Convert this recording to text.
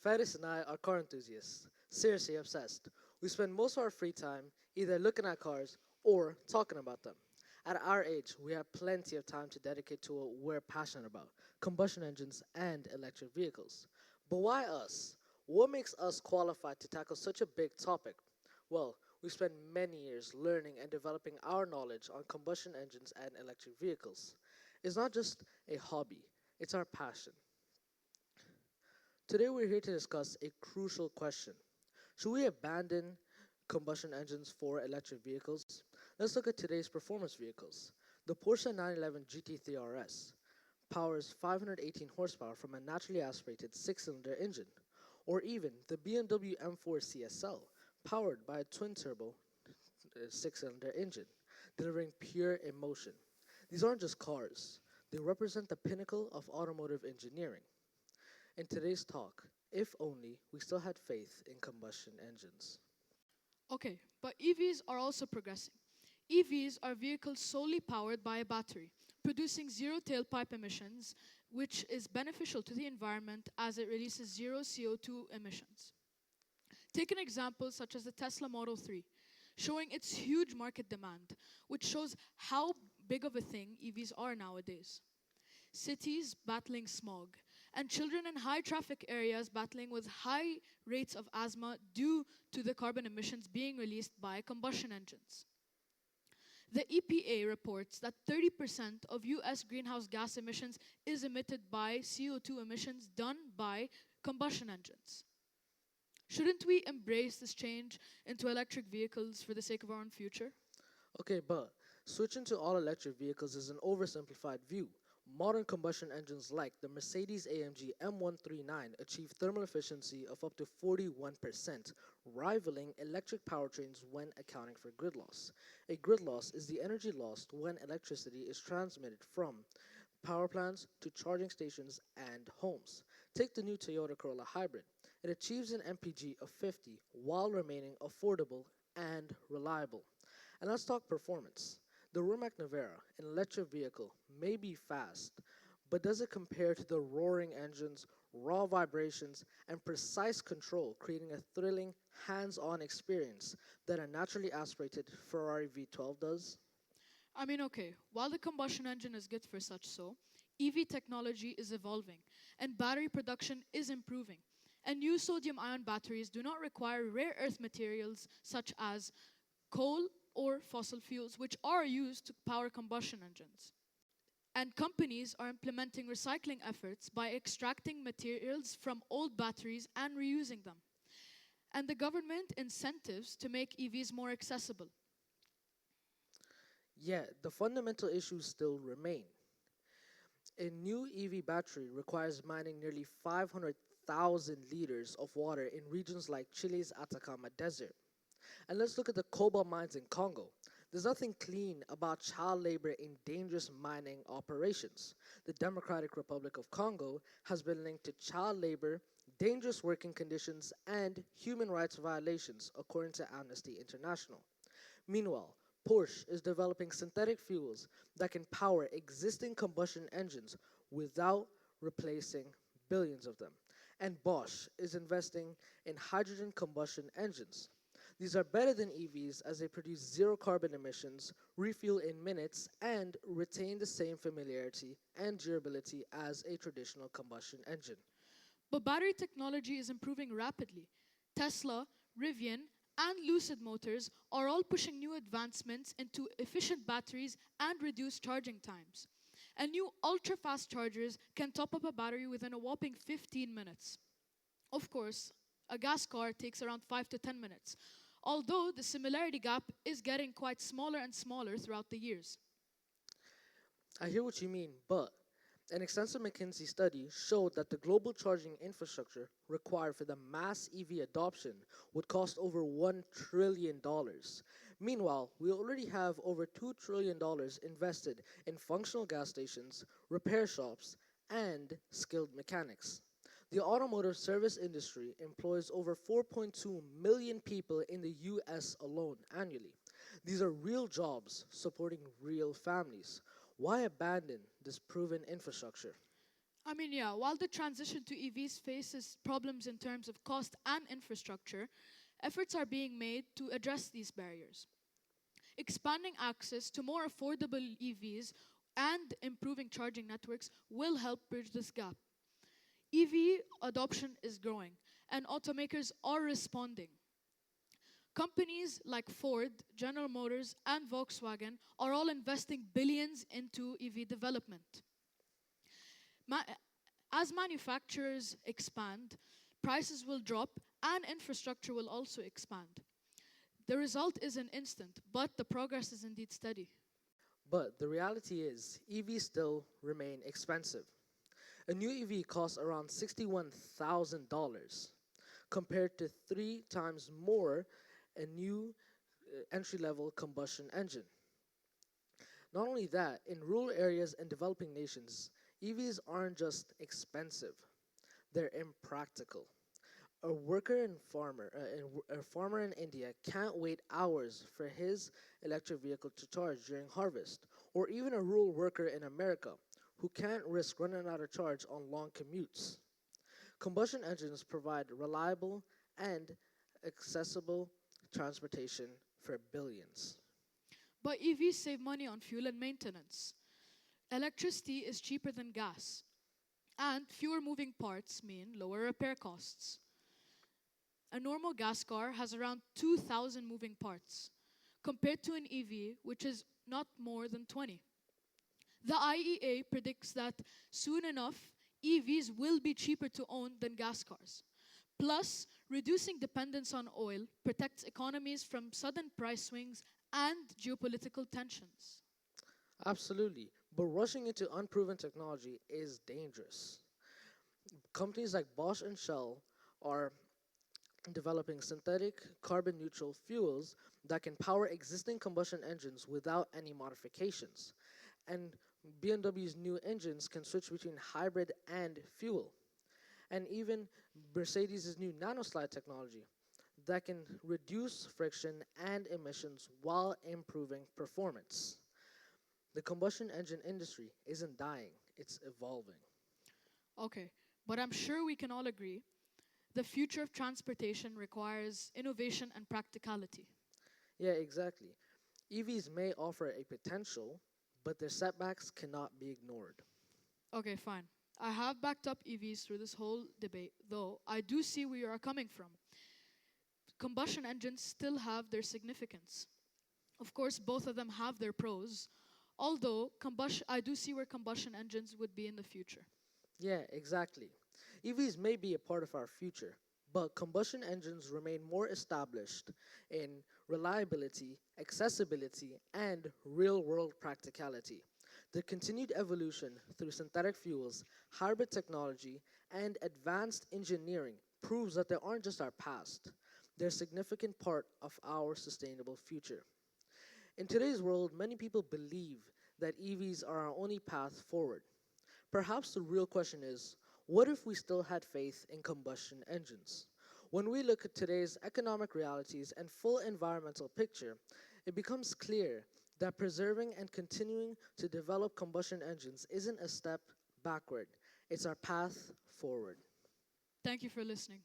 Faris and I are car enthusiasts, seriously obsessed. We spend most of our free time either looking at cars or talking about them. At our age, we have plenty of time to dedicate to what we're passionate about combustion engines and electric vehicles. But why us? What makes us qualified to tackle such a big topic? Well, we spent many years learning and developing our knowledge on combustion engines and electric vehicles. It's not just a hobby, it's our passion. Today we're here to discuss a crucial question. Should we abandon combustion engines for electric vehicles? Let's look at today's performance vehicles. The Porsche 911 GT3 RS powers 518 horsepower from a naturally aspirated six-cylinder engine, or even the BMW M4 CSL, powered by a twin-turbo six-cylinder engine, delivering pure emotion. These aren't just cars, they represent the pinnacle of automotive engineering. In today's talk, if only we still had faith in combustion engines. Okay, but EVs are also progressing. EVs are vehicles solely powered by a battery, producing zero tailpipe emissions, which is beneficial to the environment as it releases zero CO2 emissions. Take an example such as the Tesla Model 3, showing its huge market demand, which shows how big of a thing EVs are nowadays. Cities battling smog, and children in high traffic areas battling with high rates of asthma due to the carbon emissions being released by combustion engines. The EPA reports that 30% of US greenhouse gas emissions is emitted by CO2 emissions done by combustion engines. Shouldn't we embrace this change into electric vehicles for the sake of our own future? Okay, but switching to all electric vehicles is an oversimplified view. Modern combustion engines like the Mercedes-AMG M139 achieve thermal efficiency of up to 41%, rivaling electric powertrains when accounting for grid loss. A grid loss is the energy lost when electricity is transmitted from power plants to charging stations and homes. Take the new Toyota Corolla Hybrid. It achieves an MPG of 50 while remaining affordable and reliable. And let's talk performance. The Rimac Nevera, an electric vehicle, may be fast, but does it compare to the roaring engines, raw vibrations, and precise control, creating a thrilling, hands-on experience that a naturally aspirated Ferrari V12 does? Okay, while the combustion engine is good for such so, EV technology is evolving and battery production is improving. And new sodium ion batteries do not require rare earth materials such as coal or fossil fuels, which are used to power combustion engines. And companies are implementing recycling efforts by extracting materials from old batteries and reusing them. And the government incentives to make EVs more accessible. Yet, the fundamental issues still remain. A new EV battery requires mining nearly 500,000 liters of water in regions like Chile's Atacama Desert. And let's look at the cobalt mines in Congo. There's nothing clean about child labor in dangerous mining operations. The Democratic Republic of Congo has been linked to child labor, dangerous working conditions, and human rights violations, according to Amnesty International. Meanwhile, Porsche is developing synthetic fuels that can power existing combustion engines without replacing billions of them. And Bosch is investing in hydrogen combustion engines. These are better than EVs as they produce zero carbon emissions, refuel in minutes, and retain the same familiarity and durability as a traditional combustion engine. But battery technology is improving rapidly. Tesla, Rivian, and Lucid Motors are all pushing new advancements into efficient batteries and reduced charging times. And new ultra-fast chargers can top up a battery within a whopping 15 minutes. Of course, a gas car takes around 5 to 10 minutes, although the similarity gap is getting quite smaller and smaller throughout the years. I hear what you mean, but an extensive McKinsey study showed that the global charging infrastructure required for the mass EV adoption would cost over $1 trillion. Meanwhile, we already have over $2 trillion invested in functional gas stations, repair shops, and skilled mechanics. The automotive service industry employs over 4.2 million people in the US alone annually. These are real jobs supporting real families. Why abandon this proven infrastructure? I mean, yeah, while the transition to EVs faces problems in terms of cost and infrastructure, efforts are being made to address these barriers. Expanding access to more affordable EVs and improving charging networks will help bridge this gap. EV adoption is growing, and automakers are responding. Companies like Ford, General Motors, and Volkswagen are all investing billions into EV development. Ma- as manufacturers expand, prices will drop and infrastructure will also expand. The result isn't instant, but the progress is indeed steady. But the reality is, EVs still remain expensive. A new EV costs around $61,000, compared to 3 times more a new entry level combustion engine. Not only that, in rural areas and developing nations, EVs aren't just expensive, they're impractical. A farmer in India can't wait hours for his electric vehicle to charge during harvest, or even a rural worker in America who can't risk running out of charge on long commutes. Combustion engines provide reliable and accessible transportation for billions. But EVs save money on fuel and maintenance. Electricity is cheaper than gas, and fewer moving parts mean lower repair costs. A normal gas car has around 2,000 moving parts, compared to an EV, which is not more than 20. The IEA predicts that soon enough, EVs will be cheaper to own than gas cars. Plus, reducing dependence on oil protects economies from sudden price swings and geopolitical tensions. Absolutely, but rushing into unproven technology is dangerous. Companies like Bosch and Shell are developing synthetic carbon neutral fuels that can power existing combustion engines without any modifications. And BMW's new engines can switch between hybrid and fuel. And even Mercedes' new nanoslide technology that can reduce friction and emissions while improving performance. The combustion engine industry isn't dying, it's evolving. Okay, but I'm sure we can all agree the future of transportation requires innovation and practicality. Yeah, exactly. EVs may offer a potential, but their setbacks cannot be ignored. Okay, fine. I have backed up EVs through this whole debate, though I do see where you are coming from. Combustion engines still have their significance. Of course, both of them have their pros, although I do see where combustion engines would be in the future. Yeah, exactly. EVs may be a part of our future, but combustion engines remain more established in reliability, accessibility, and real world practicality. The continued evolution through synthetic fuels, hybrid technology, and advanced engineering proves that they aren't just our past, they're a significant part of our sustainable future. In today's world, many people believe that EVs are our only path forward. Perhaps the real question is, what if we still had faith in combustion engines? When we look at today's economic realities and full environmental picture, it becomes clear that preserving and continuing to develop combustion engines isn't a step backward, it's our path forward. Thank you for listening.